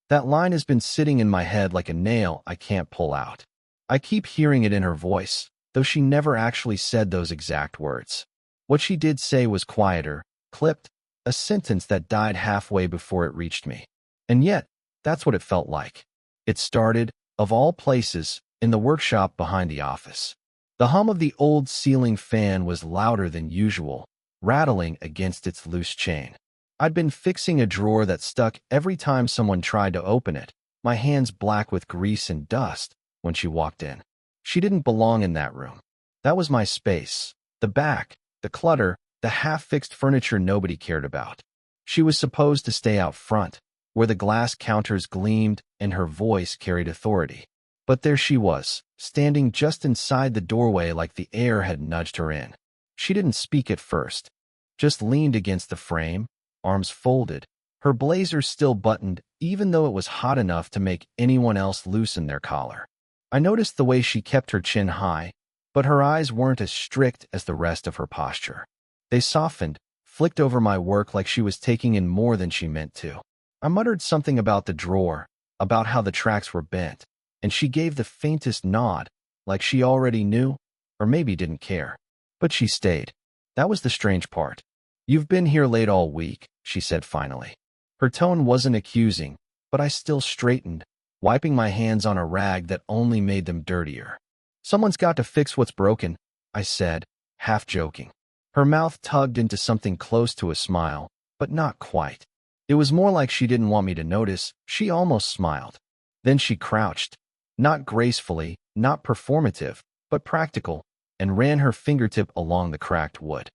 That line has been sitting in my head like a nail I can't pull out. I keep hearing it in her voice, though she never actually said those exact words. What she did say was quieter, clipped, a sentence that died halfway before it reached me. And yet, that's what it felt like. It started, of all places, in the workshop behind the office. The hum of the old ceiling fan was louder than usual, rattling against its loose chain. I'd been fixing a drawer that stuck every time someone tried to open it, my hands black with grease and dust, when she walked in. She didn't belong in that room. That was my space, the back, the clutter, the half-fixed furniture nobody cared about. She was supposed to stay out front, where the glass counters gleamed and her voice carried authority. But there she was, standing just inside the doorway like the air had nudged her in. She didn't speak at first, just leaned against the frame, arms folded, her blazer still buttoned even though it was hot enough to make anyone else loosen their collar. I noticed the way she kept her chin high, but her eyes weren't as strict as the rest of her posture. They softened, flicked over my work like she was taking in more than she meant to. I muttered something about the drawer, about how the tracks were bent, and she gave the faintest nod, like she already knew, or maybe didn't care. But she stayed. That was the strange part. "You've been here late all week," she said finally. Her tone wasn't accusing, but I still straightened, wiping my hands on a rag that only made them dirtier. "Someone's got to fix what's broken," I said, half joking. Her mouth tugged into something close to a smile, but not quite. It was more like she didn't want me to notice. She almost smiled. Then she crouched, not gracefully, not performative, but practical, and ran her fingertip along the cracked wood.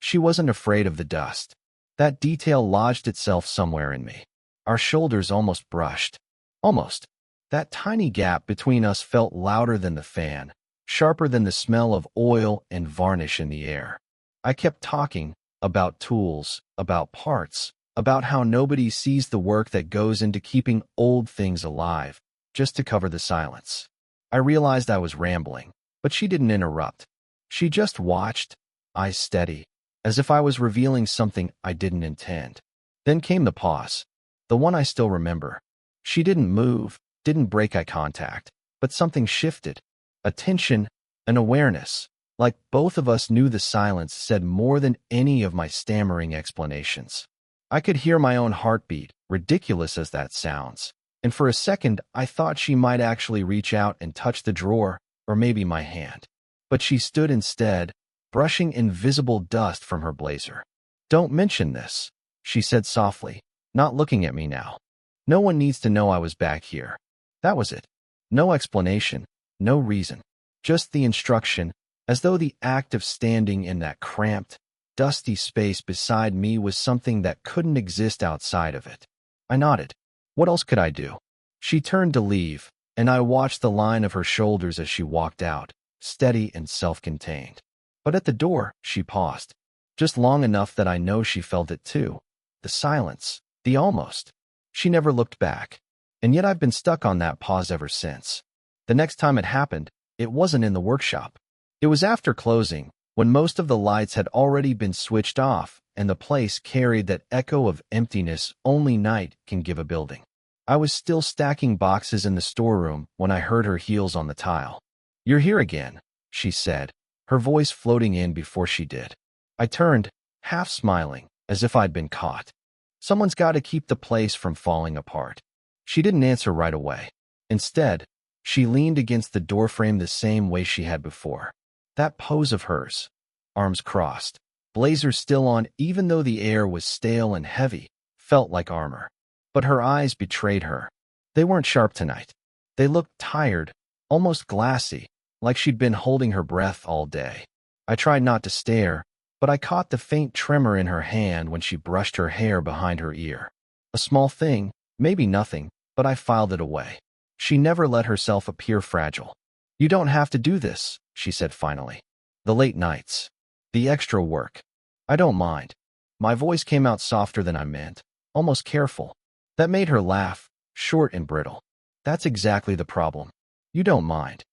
She wasn't afraid of the dust. That detail lodged itself somewhere in me. Our shoulders almost brushed. Almost. That tiny gap between us felt louder than the fan, sharper than the smell of oil and varnish in the air. I kept talking, about tools, about parts, about how nobody sees the work that goes into keeping old things alive, just to cover the silence. I realized I was rambling, but she didn't interrupt. She just watched, eyes steady, as if I was revealing something I didn't intend. Then came the pause, the one I still remember. She didn't move, didn't break eye contact, but something shifted. A tension, an awareness, like both of us knew the silence said more than any of my stammering explanations. I could hear my own heartbeat, ridiculous as that sounds, and for a second I thought she might actually reach out and touch the drawer, or maybe my hand. But she stood instead, brushing invisible dust from her blazer. "Don't mention this," she said softly, not looking at me now. "No one needs to know I was back here." That was it. No explanation, no reason. Just the instruction, as though the act of standing in that cramped, dusty space beside me was something that couldn't exist outside of it. I nodded. What else could I do? She turned to leave, and I watched the line of her shoulders as she walked out, steady and self-contained. But at the door, she paused, just long enough that I know she felt it too. The silence, the almost. She never looked back, and yet I've been stuck on that pause ever since. The next time it happened, it wasn't in the workshop. It was after closing, when most of the lights had already been switched off and the place carried that echo of emptiness only night can give a building. I was still stacking boxes in the storeroom when I heard her heels on the tile. "You're here again," she said, her voice floating in before she did. I turned, half smiling, as if I'd been caught. Someone's got to keep the place from falling apart. She didn't answer right away. Instead, she leaned against the doorframe the same way she had before. That pose of hers, arms crossed, blazer still on even though the air was stale and heavy, felt like armor. But her eyes betrayed her. They weren't sharp tonight. They looked tired, almost glassy, like she'd been holding her breath all day. I tried not to stare, but I caught the faint tremor in her hand when she brushed her hair behind her ear. A small thing, maybe nothing, but I filed it away. She never let herself appear fragile. "You don't have to do this," she said finally. "The late nights. The extra work. I don't mind." My voice came out softer than I meant, almost careful. That made her laugh, short and brittle. "That's exactly the problem. You don't mind."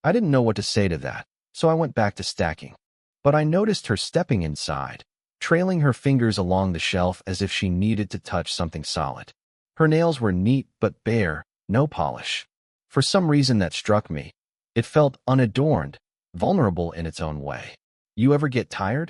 I didn't know what to say to that, so I went back to stacking. But I noticed her stepping inside, trailing her fingers along the shelf as if she needed to touch something solid. Her nails were neat but bare, no polish. For some reason that struck me. It felt unadorned, vulnerable in its own way. You ever get tired?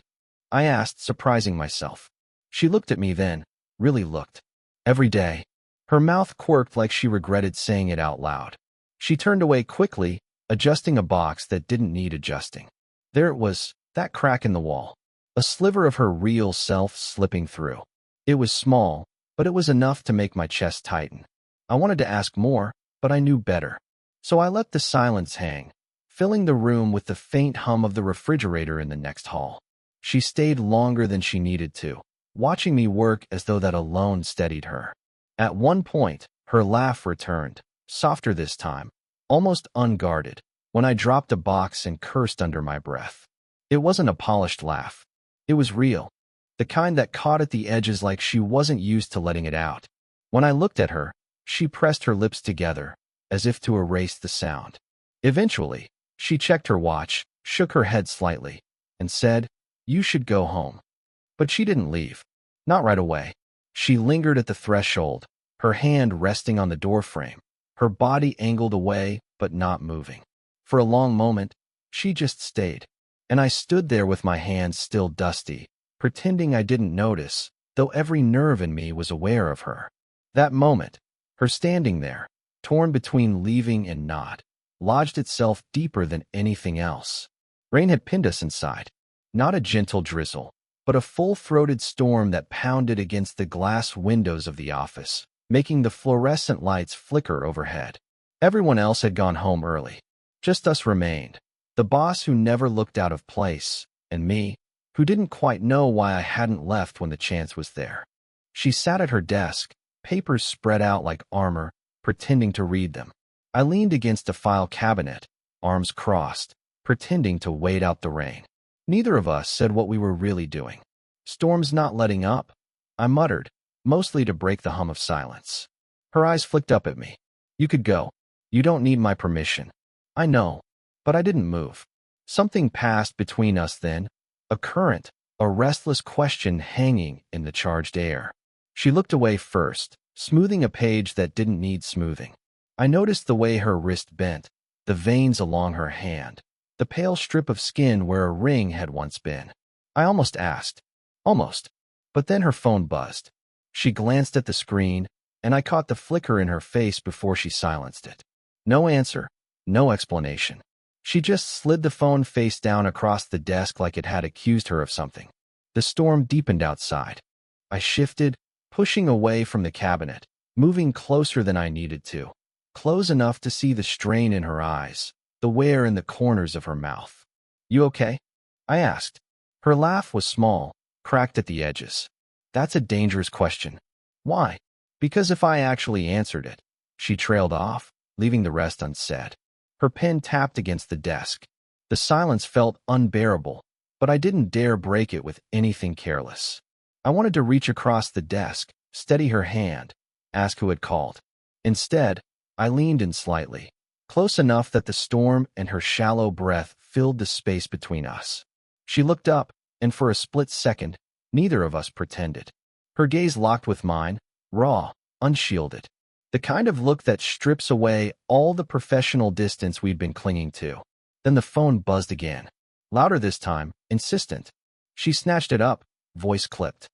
I asked, surprising myself. She looked at me then, really looked. Every day. Her mouth quirked like she regretted saying it out loud. She turned away quickly, adjusting a box that didn't need adjusting. There it was, that crack in the wall. A sliver of her real self slipping through. It was small, but it was enough to make my chest tighten. I wanted to ask more, but I knew better. So I let the silence hang, filling the room with the faint hum of the refrigerator in the next hall. She stayed longer than she needed to, watching me work as though that alone steadied her. At one point, her laugh returned, softer this time, almost unguarded, when I dropped a box and cursed under my breath. It wasn't a polished laugh. It was real, the kind that caught at the edges like she wasn't used to letting it out. When I looked at her, she pressed her lips together, as if to erase the sound. Eventually, she checked her watch, shook her head slightly, and said, "You should go home." But she didn't leave. Not right away. She lingered at the threshold, her hand resting on the doorframe, her body angled away but not moving. For a long moment, she just stayed, and I stood there with my hands still dusty, pretending I didn't notice, though every nerve in me was aware of her. That moment, her standing there, torn between leaving and not, lodged itself deeper than anything else. Rain had pinned us inside, not a gentle drizzle, but a full-throated storm that pounded against the glass windows of the office, making the fluorescent lights flicker overhead. Everyone else had gone home early. Just us remained, the boss who never looked out of place, and me, who didn't quite know why I hadn't left when the chance was there. She sat at her desk, papers spread out like armor, pretending to read them. I leaned against a file cabinet, arms crossed, pretending to wait out the rain. Neither of us said what we were really doing. "Storm's not letting up," I muttered, mostly to break the hum of silence. Her eyes flicked up at me. "You could go. You don't need my permission." I know, but I didn't move. Something passed between us then, a current, a restless question hanging in the charged air. She looked away first, smoothing a page that didn't need smoothing. I noticed the way her wrist bent, the veins along her hand, the pale strip of skin where a ring had once been. I almost asked. Almost. But then her phone buzzed. She glanced at the screen, and I caught the flicker in her face before she silenced it. No answer, no explanation. She just slid the phone face down across the desk like it had accused her of something. The storm deepened outside. I shifted, pushing away from the cabinet, moving closer than I needed to, close enough to see the strain in her eyes, the wear in the corners of her mouth. "You okay?" I asked. Her laugh was small, cracked at the edges. "That's a dangerous question." "Why?" "Because if I actually answered it," she trailed off, leaving the rest unsaid. Her pen tapped against the desk. The silence felt unbearable, but I didn't dare break it with anything careless. I wanted to reach across the desk, steady her hand, ask who had called. Instead, I leaned in slightly, close enough that the storm and her shallow breath filled the space between us. She looked up, and for a split second, neither of us pretended. Her gaze locked with mine, raw, unshielded. The kind of look that strips away all the professional distance we'd been clinging to. Then the phone buzzed again. Louder this time, insistent. She snatched it up, voice clipped.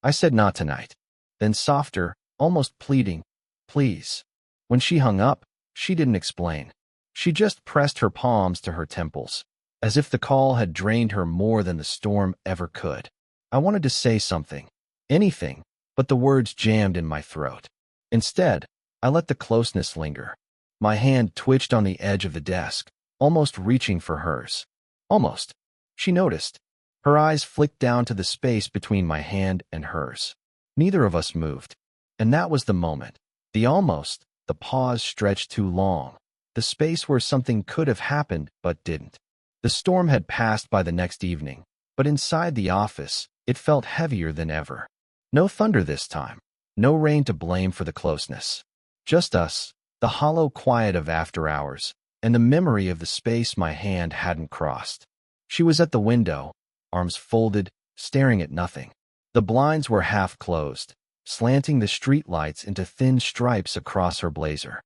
I said not tonight. Then softer, almost pleading, "Please." When she hung up, she didn't explain. She just pressed her palms to her temples, as if the call had drained her more than the storm ever could. I wanted to say something, anything, but the words jammed in my throat. Instead, I let the closeness linger. My hand twitched on the edge of the desk, almost reaching for hers. Almost. She noticed. Her eyes flicked down to the space between my hand and hers. Neither of us moved. And that was the moment. The almost, the pause stretched too long. The space where something could have happened but didn't. The storm had passed by the next evening, but inside the office, it felt heavier than ever. No thunder this time. No rain to blame for the closeness. Just us, the hollow quiet of after hours, and the memory of the space my hand hadn't crossed. She was at the window, arms folded, staring at nothing. The blinds were half closed, slanting the streetlights into thin stripes across her blazer.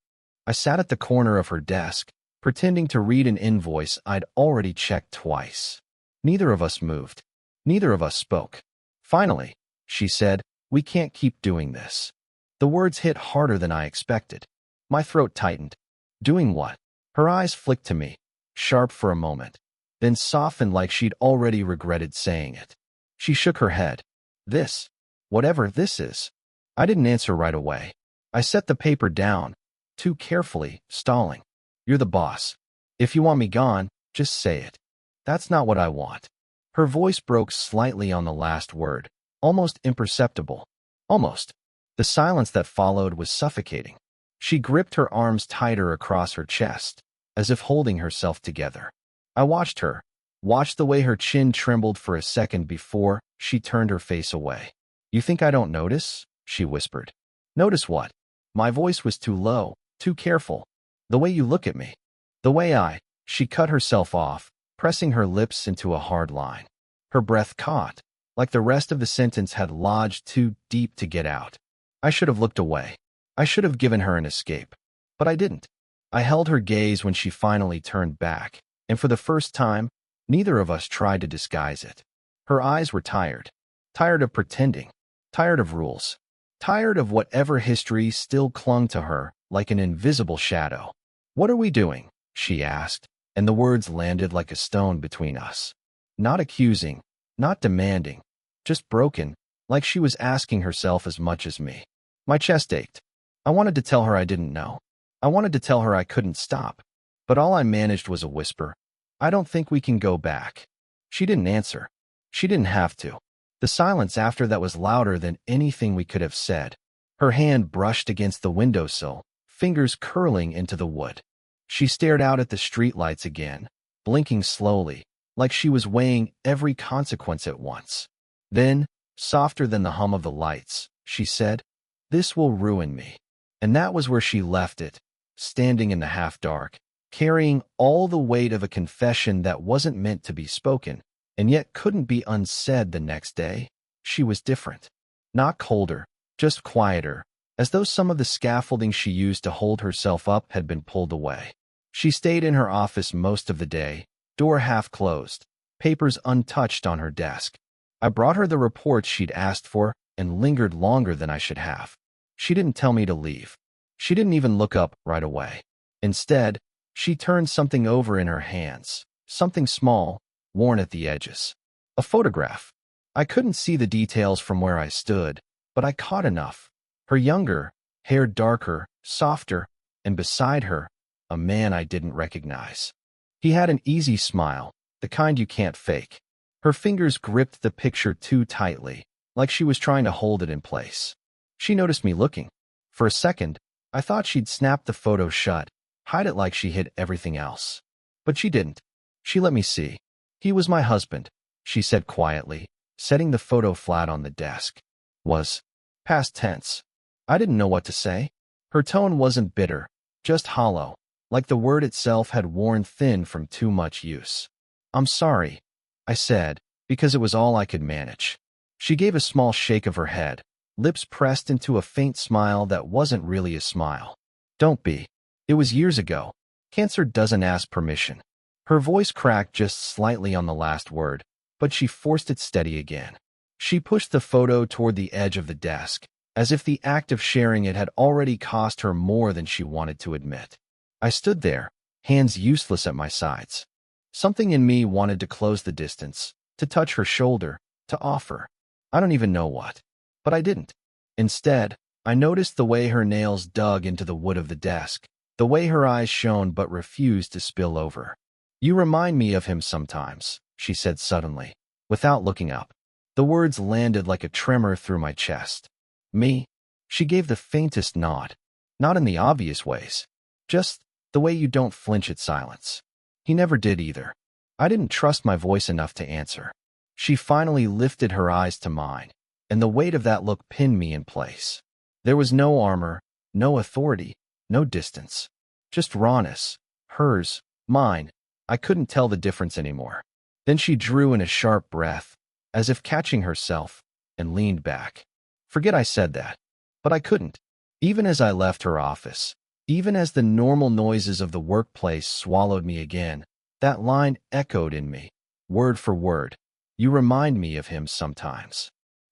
I sat at the corner of her desk, pretending to read an invoice I'd already checked twice. Neither of us moved. Neither of us spoke. Finally, she said, "We can't keep doing this." The words hit harder than I expected. My throat tightened. Doing what? Her eyes flicked to me, sharp for a moment, then softened like she'd already regretted saying it. She shook her head. This. Whatever this is. I didn't answer right away. I set the paper down, too carefully, stalling. You're the boss. If you want me gone, just say it. That's not what I want. Her voice broke slightly on the last word, almost imperceptible. Almost. The silence that followed was suffocating. She gripped her arms tighter across her chest, as if holding herself together. I watched her, watched the way her chin trembled for a second before she turned her face away. "You think I don't notice?" she whispered. "Notice what?" My voice was too low, too careful. "The way you look at me. The way I—" She cut herself off, pressing her lips into a hard line. Her breath caught, like the rest of the sentence had lodged too deep to get out. I should have looked away. I should have given her an escape. But I didn't. I held her gaze when she finally turned back, and for the first time, neither of us tried to disguise it. Her eyes were tired. Tired of pretending. Tired of rules. Tired of whatever history still clung to her like an invisible shadow. "What are we doing?" she asked, and the words landed like a stone between us. Not accusing, not demanding, just broken, like she was asking herself as much as me. My chest ached. I wanted to tell her I didn't know. I wanted to tell her I couldn't stop. But all I managed was a whisper. "I don't think we can go back." She didn't answer. She didn't have to. The silence after that was louder than anything we could have said. Her hand brushed against the windowsill, fingers curling into the wood. She stared out at the streetlights again, blinking slowly, like she was weighing every consequence at once. Then, softer than the hum of the lights, she said, "This will ruin me." And that was where she left it, standing in the half-dark, carrying all the weight of a confession that wasn't meant to be spoken, and yet couldn't be unsaid the next day. She was different. Not colder, just quieter, as though some of the scaffolding she used to hold herself up had been pulled away. She stayed in her office most of the day, door half closed, papers untouched on her desk. I brought her the reports she'd asked for and lingered longer than I should have. She didn't tell me to leave. She didn't even look up right away. Instead, she turned something over in her hands, something small, worn at the edges. A photograph. I couldn't see the details from where I stood, but I caught enough. Her younger, hair darker, softer, and beside her, a man I didn't recognize. He had an easy smile, the kind you can't fake. Her fingers gripped the picture too tightly, like she was trying to hold it in place. She noticed me looking. For a second, I thought she'd snap the photo shut, hide it like she hid everything else. But she didn't. She let me see. "He was my husband," she said quietly, setting the photo flat on the desk. Was. Past tense. I didn't know what to say. Her tone wasn't bitter, just hollow, like the word itself had worn thin from too much use. "I'm sorry," I said, because it was all I could manage. She gave a small shake of her head, lips pressed into a faint smile that wasn't really a smile. "Don't be. It was years ago. Cancer doesn't ask permission." Her voice cracked just slightly on the last word, but she forced it steady again. She pushed the photo toward the edge of the desk, as if the act of sharing it had already cost her more than she wanted to admit. I stood there, hands useless at my sides. Something in me wanted to close the distance, to touch her shoulder, to offer. I don't even know what. But I didn't. Instead, I noticed the way her nails dug into the wood of the desk, the way her eyes shone but refused to spill over. "You remind me of him sometimes," she said suddenly, without looking up. The words landed like a tremor through my chest. "Me?" She gave the faintest nod. Not in the obvious ways. Just the way you don't flinch at silence. He never did either. I didn't trust my voice enough to answer. She finally lifted her eyes to mine, and the weight of that look pinned me in place. There was no armor, no authority, no distance. Just rawness. Hers, mine. I couldn't tell the difference anymore. Then she drew in a sharp breath, as if catching herself, and leaned back. Forget I said that. But I couldn't. Even as I left her office, even as the normal noises of the workplace swallowed me again, that line echoed in me, word for word. You remind me of him sometimes.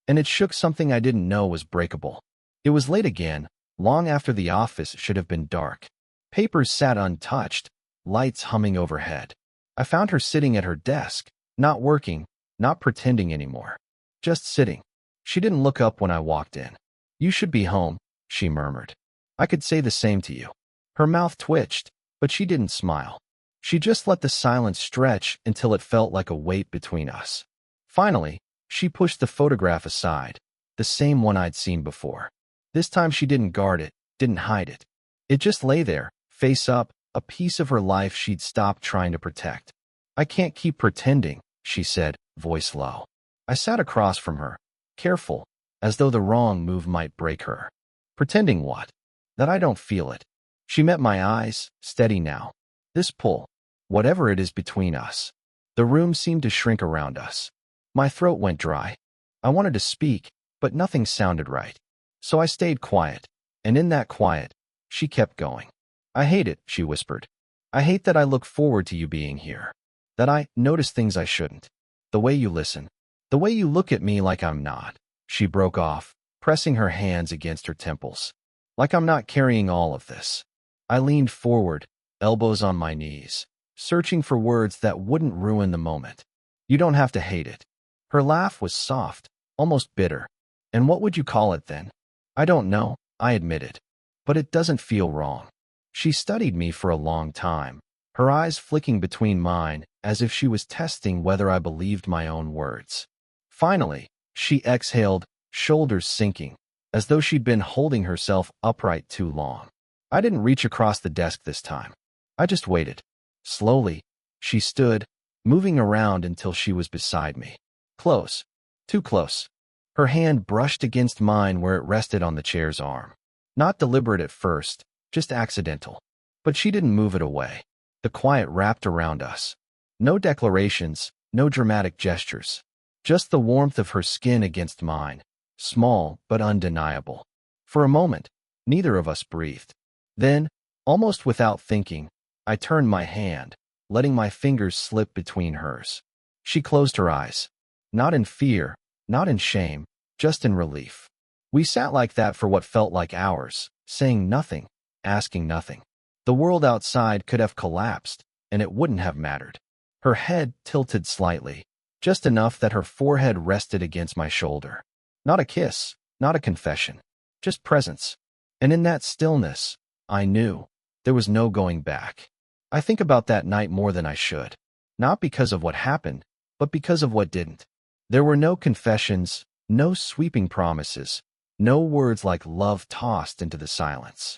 And it shook something I didn't know was breakable. It was late again, long after the office should have been dark. Papers sat untouched, lights humming overhead. I found her sitting at her desk, not working, not pretending anymore. Just sitting. She didn't look up when I walked in. You should be home, she murmured. I could say the same to you. Her mouth twitched, but she didn't smile. She just let the silence stretch until it felt like a weight between us. Finally, she pushed the photograph aside, the same one I'd seen before. This time she didn't guard it, didn't hide it. It just lay there, face up, a piece of her life she'd stopped trying to protect. I can't keep pretending, she said, voice low. I sat across from her, careful, as though the wrong move might break her. Pretending what? That I don't feel it. She met my eyes, steady now. This pull, whatever it is between us. The room seemed to shrink around us. My throat went dry. I wanted to speak, but nothing sounded right. So I stayed quiet, and in that quiet, she kept going. I hate it, she whispered. I hate that I look forward to you being here. That I notice things I shouldn't. The way you listen. The way you look at me like I'm not. She broke off, pressing her hands against her temples. Like I'm not carrying all of this. I leaned forward, elbows on my knees, searching for words that wouldn't ruin the moment. You don't have to hate it. Her laugh was soft, almost bitter. And what would you call it then? I don't know, I admitted. But it doesn't feel wrong. She studied me for a long time, her eyes flicking between mine as if she was testing whether I believed my own words. Finally, she exhaled, shoulders sinking, as though she'd been holding herself upright too long. I didn't reach across the desk this time. I just waited. Slowly, she stood, moving around until she was beside me. Close. Too close. Her hand brushed against mine where it rested on the chair's arm. Not deliberate at first, just accidental. But she didn't move it away. The quiet wrapped around us. No declarations, no dramatic gestures. Just the warmth of her skin against mine, small but undeniable. For a moment, neither of us breathed. Then, almost without thinking, I turned my hand, letting my fingers slip between hers. She closed her eyes. Not in fear, not in shame, just in relief. We sat like that for what felt like hours, saying nothing, asking nothing. The world outside could have collapsed, and it wouldn't have mattered. Her head tilted slightly, just enough that her forehead rested against my shoulder. Not a kiss, not a confession, just presence. And in that stillness, I knew there was no going back. I think about that night more than I should. Not because of what happened, but because of what didn't. There were no confessions, no sweeping promises, no words like love tossed into the silence.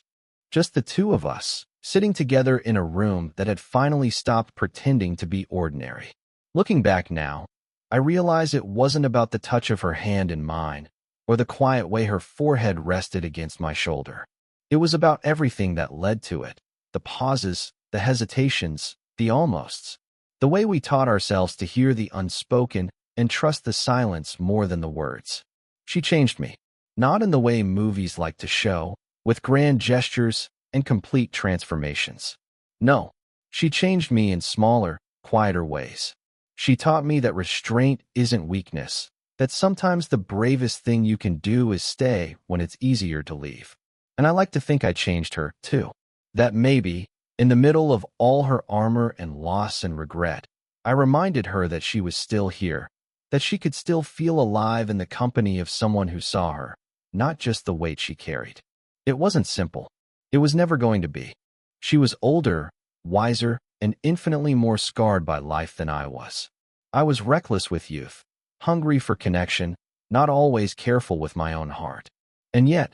Just the two of us, sitting together in a room that had finally stopped pretending to be ordinary. Looking back now, I realize it wasn't about the touch of her hand in mine, or the quiet way her forehead rested against my shoulder. It was about everything that led to it, the pauses, the hesitations, the almosts. The way we taught ourselves to hear the unspoken and trust the silence more than the words. She changed me, not in the way movies like to show, with grand gestures and complete transformations. No, she changed me in smaller, quieter ways. She taught me that restraint isn't weakness, that sometimes the bravest thing you can do is stay when it's easier to leave. And I like to think I changed her, too. That maybe, in the middle of all her armor and loss and regret, I reminded her that she was still here, that she could still feel alive in the company of someone who saw her, not just the weight she carried. It wasn't simple. It was never going to be. She was older, wiser, and infinitely more scarred by life than I was. I was reckless with youth, hungry for connection, not always careful with my own heart. And yet,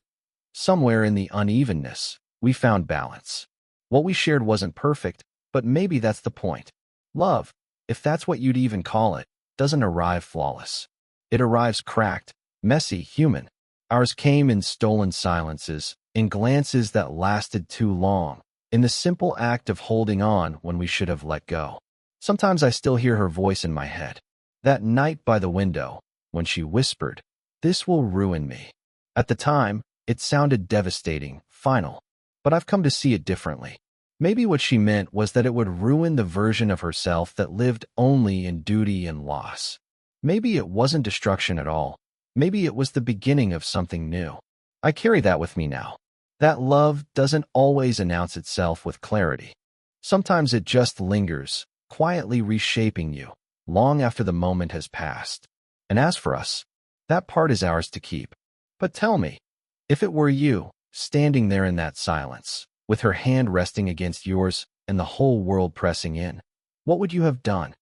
somewhere in the unevenness, we found balance. What we shared wasn't perfect, but maybe that's the point. Love, if that's what you'd even call it, doesn't arrive flawless. It arrives cracked, messy, human. Ours came in stolen silences, in glances that lasted too long, in the simple act of holding on when we should have let go. Sometimes I still hear her voice in my head. That night by the window, when she whispered, "This will ruin me." At the time, it sounded devastating, final, but I've come to see it differently. Maybe what she meant was that it would ruin the version of herself that lived only in duty and loss. Maybe it wasn't destruction at all. Maybe it was the beginning of something new. I carry that with me now. That love doesn't always announce itself with clarity. Sometimes it just lingers, quietly reshaping you, long after the moment has passed. And as for us, that part is ours to keep. But tell me, if it were you, standing there in that silence, with her hand resting against yours and the whole world pressing in, what would you have done?